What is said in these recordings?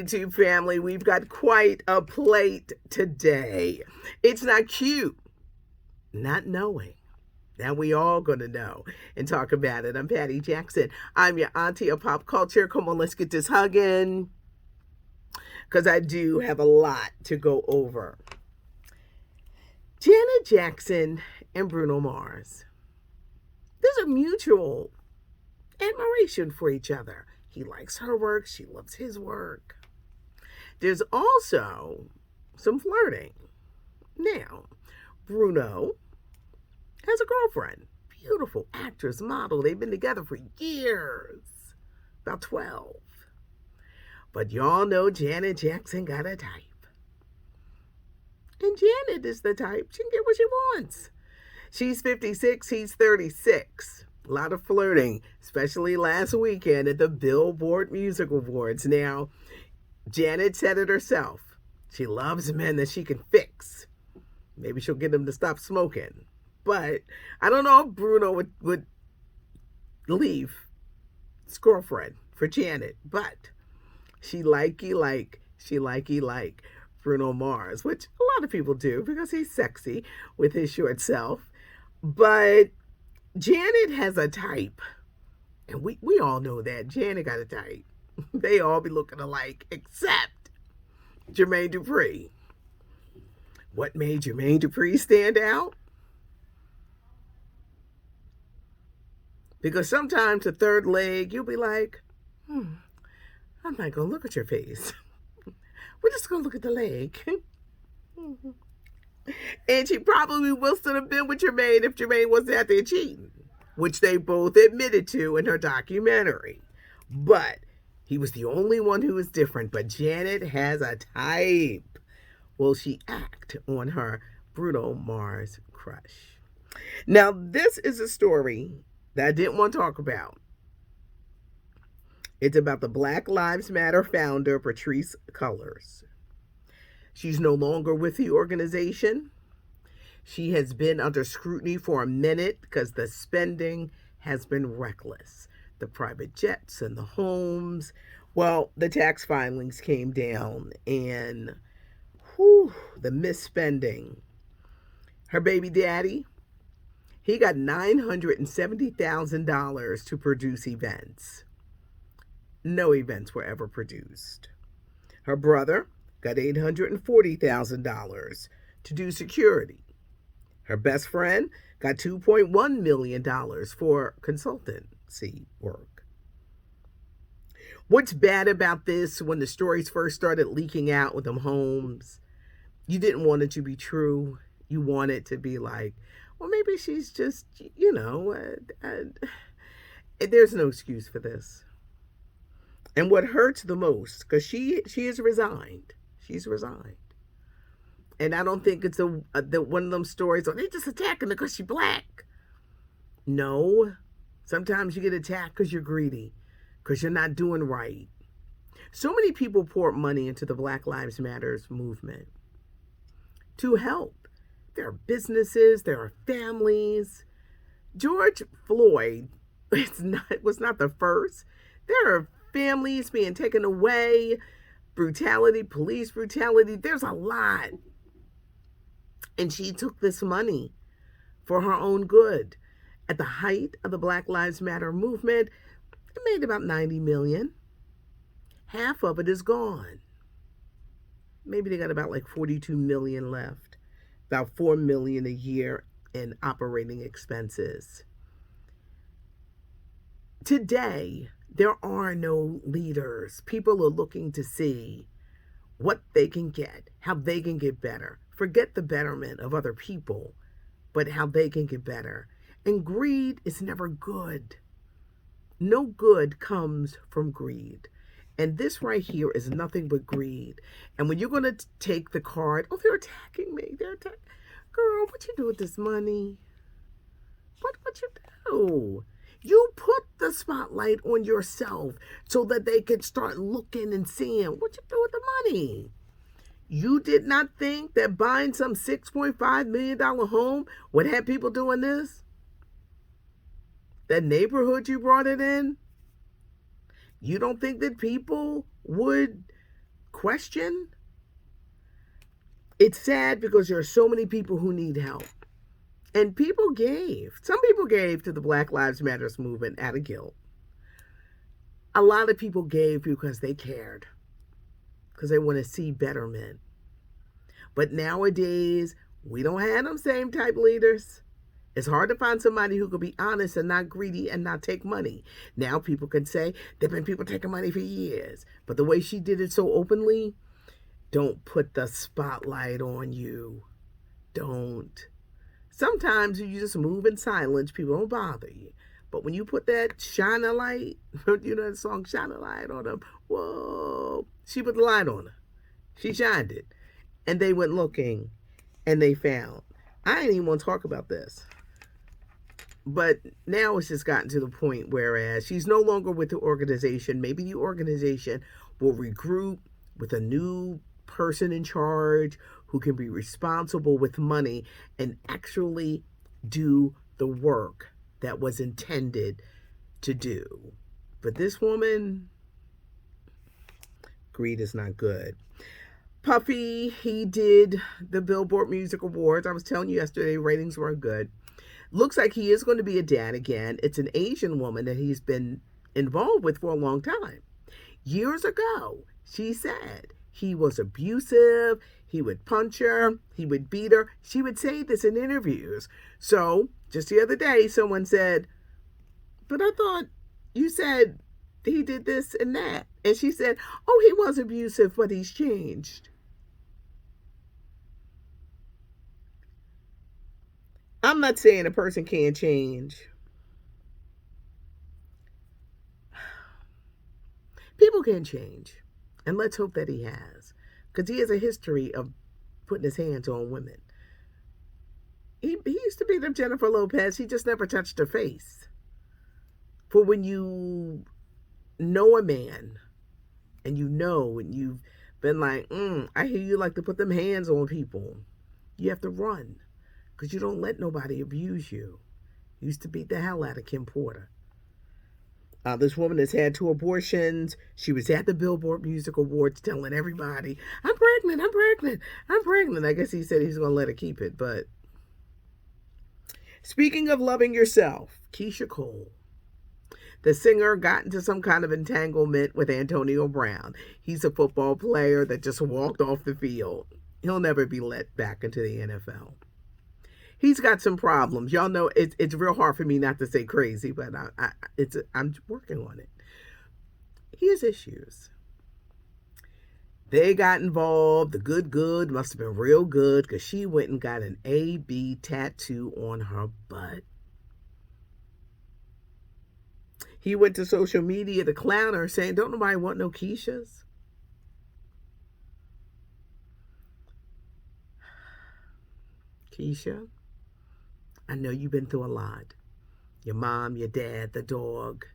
YouTube family. We've got quite a plate today. It's not cute not knowing. Now we all gonna know and talk about it. I'm Patty Jackson. I'm your auntie of pop culture. Come on, let's get this hugging, because I do have a lot to go over. Janet Jackson and Bruno Mars. There's a mutual admiration for each other. He likes her work, she loves his work. There's also some flirting. Now, Bruno has a girlfriend, beautiful actress, model. They've been together for years, about 12. But y'all know Janet Jackson got a type. And Janet is the type, she can get what she wants. She's 56, he's 36. A lot of flirting, especially last weekend at the Billboard Music Awards. Now, Janet said it herself. She loves men that she can fix. Maybe she'll get him to stop smoking. But I don't know if Bruno would leave his girlfriend for Janet. But she likey like Bruno Mars, which a lot of people do because he's sexy with his short self. But Janet has a type. And we all know that. Janet got a type. They all be looking alike except Jermaine Dupri. What made Jermaine Dupri stand out? Because sometimes the third leg, you'll be like, I'm not going to look at your face. We're just going to look at the leg. And she probably will still have been with Jermaine if Jermaine wasn't out there cheating, which they both admitted to in her documentary. But he was the only one who was different. But Janet has a type. Will she act on her Bruno Mars crush? Now, this is a story that I didn't want to talk about. It's about the Black Lives Matter founder, Patrisse Cullors. She's no longer with the organization. She has been under scrutiny for a minute because the spending has been reckless. The private jets and the homes. Well, the tax filings came down and the misspending. Her baby daddy, he got $970,000 to produce events. No events were ever produced. Her brother got $840,000 to do security. Her best friend got $2.1 million for consultancy work. What's bad about this, when the stories first started leaking out with them homes, you didn't want it to be true. You want it to be like, well, maybe she's just, there's no excuse for this. And what hurts the most, because she is resigned. She's resigned. And I don't think it's one of them stories, they just attacking her because she's black. No. Sometimes you get attacked because you're greedy, because you're not doing right. So many people poured money into the Black Lives Matter movement to help. There are businesses, there are families. George Floyd was not the first. There are families being taken away, brutality, police brutality. There's a lot. And she took this money for her own good. At the height of the Black Lives Matter movement, it made about $90 million. Half of it is gone. Maybe they got about like $42 million left. About $4 million a year in operating expenses. Today, there are no leaders. People are looking to see what they can get, how they can get better. Forget the betterment of other people, but how they can get better. And greed is never good. No good comes from greed. And this right here is nothing but greed. And when you're going to take the card, they're attacking me. Girl, what you do with this money? What you do? You put the spotlight on yourself so that they can start looking and seeing what you do with the money. You did not think that buying some $6.5 million home would have people doing this? That neighborhood you brought it in? You don't think that people would question, it's sad because there are so many people who need help. And people gave. Some people gave to the Black Lives Matters movement out of guilt. A lot of people gave because they cared, because they want to see betterment. But nowadays, we don't have them same type leaders. It's hard to find somebody who could be honest and not greedy and not take money. Now people can say, there have been people taking money for years. But the way she did it so openly, don't put the spotlight on you. Don't. Sometimes you just move in silence, people don't bother you. But when you put that shine a light, you know the song Shine a Light on them, whoa, she put the light on her. She shined it. And they went looking and they found. I didn't even want to talk about this. But now it's just gotten to the point whereas she's no longer with the organization. Maybe the organization will regroup with a new person in charge who can be responsible with money and actually do the work that was intended to do. But this woman, greed is not good. Puffy, he did the Billboard Music Awards. I was telling you yesterday, ratings weren't good. Looks like he is going to be a dad again. It's an Asian woman that he's been involved with for a long time. Years ago, she said he was abusive, he would punch her, he would beat her. She would say this in interviews. So, just the other day, someone said, but I thought you said he did this and that. And she said, oh, he was abusive, but he's changed. I'm not saying a person can't change. People can change. And let's hope that he has. Because he has a history of putting his hands on women. He used to beat up Jennifer Lopez. He just never touched her face. For when you know a man, and you've been like, I hear you like to put them hands on people, you have to run. Because you don't let nobody abuse you. Used to beat the hell out of Kim Porter. This woman has had 2 abortions. She was at the Billboard Music Awards telling everybody, I'm pregnant, I'm pregnant, I'm pregnant. I guess he said he's going to let her keep it. But speaking of loving yourself, Keisha Cole, the singer, got into some kind of entanglement with Antonio Brown. He's a football player that just walked off the field. He'll never be let back into the NFL. He's got some problems. Y'all know it's real hard for me not to say crazy, but I'm working on it. He has issues. They got involved. The good must have been real good because she went and got an AB tattoo on her butt. He went to social media to clown her, saying, don't nobody want no Keishas? Keisha, I know you've been through a lot. Your mom, your dad, the dog.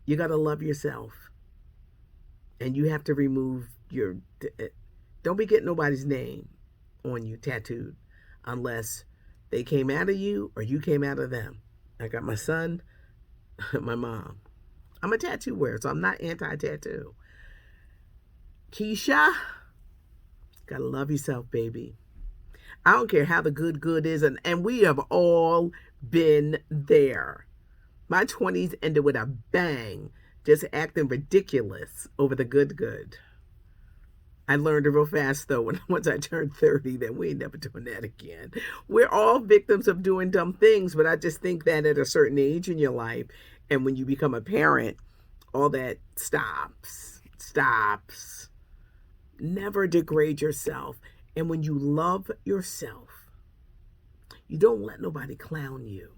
You got to love yourself. And you have to remove don't be getting nobody's name on you tattooed unless they came out of you or you came out of them. I got my son, my mom. I'm a tattoo wearer, so I'm not anti-tattoo. Keisha, got to love yourself, baby. I don't care how the good is, and we have all been there. My 20s ended with a bang, just acting ridiculous over the good. I learned it real fast, though, once I turned 30, that we ain't never doing that again. We're all victims of doing dumb things, but I just think that at a certain age in your life, and when you become a parent, all that stops. Never degrade yourself. And when you love yourself, you don't let nobody clown you.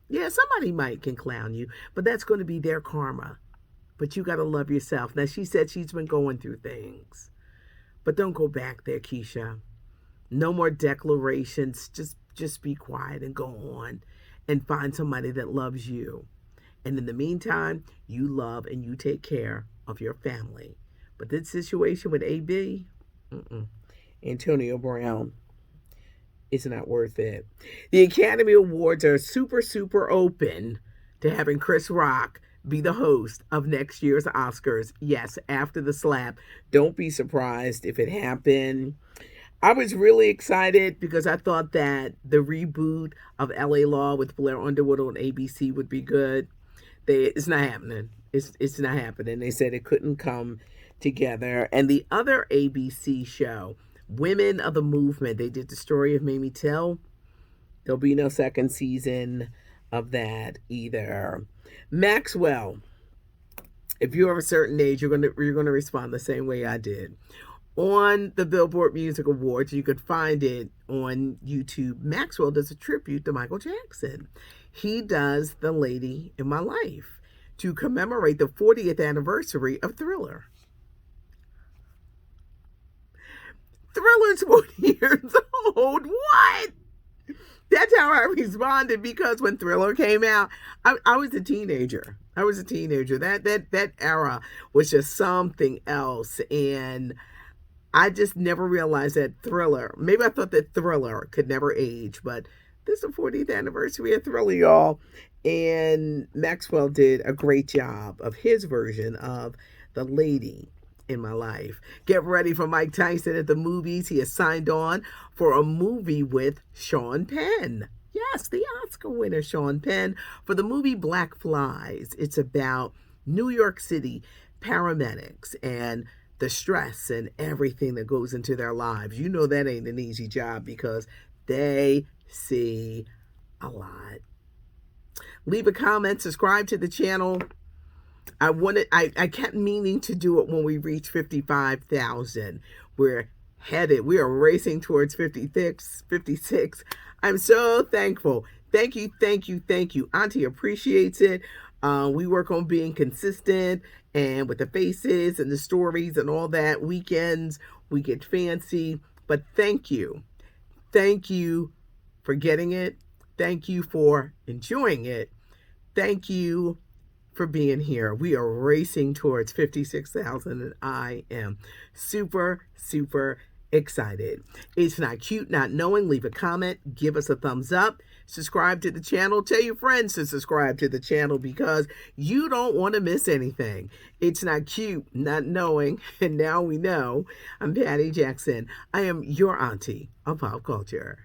Yeah, somebody can clown you, but that's going to be their karma. But you got to love yourself. Now, she said she's been going through things. But don't go back there, Keisha. No more declarations. Just be quiet and go on and find somebody that loves you. And in the meantime, you love and you take care of your family. But this situation with AB, Antonio Brown, it's not worth it. The Academy Awards are super open to having Chris Rock be the host of next year's Oscars. Yes, after the slap. Don't be surprised if it happened. I was really excited because I thought that the reboot of LA Law with Blair Underwood on ABC would be good. It's not happening. It's not happening. They said it couldn't come together. And the other ABC show, Women of the Movement, they did the story of Mamie Till. There'll be no second season of that either. Maxwell, if you're of a certain age, you're gonna respond the same way I did. On the Billboard Music Awards, you could find it on YouTube. Maxwell does a tribute to Michael Jackson. He does The Lady in My Life to commemorate the 40th anniversary of Thriller. Thriller's 40 years old. What? That's how I responded, because when Thriller came out, I was a teenager. That era was just something else. And I just never realized that Thriller, maybe I thought that Thriller could never age, but this is the 40th anniversary of Thriller, y'all. And Maxwell did a great job of his version of The Lady in My Life. Get ready for Mike Tyson at the movies. He has signed on for a movie with Sean Penn. Yes, the Oscar winner Sean Penn for the movie Black Flies. It's about New York City paramedics and the stress and everything that goes into their lives. You know that ain't an easy job because they see a lot. Leave a comment, subscribe to the channel. I kept meaning to do it when we reach 55,000. We are racing towards 56. I'm so thankful. Thank you. Auntie appreciates it. We work on being consistent, and with the faces and the stories and all that, weekends, we get fancy. But thank you. Thank you for getting it. Thank you for enjoying it. Thank you for being here. We are racing towards 56,000, and I am super excited. It's not cute not knowing. Leave a comment, give us a thumbs up, subscribe to the channel, tell your friends to subscribe to the channel because you don't want to miss anything. It's not cute not knowing, and now we know. I'm Patty Jackson. I am your auntie of pop culture.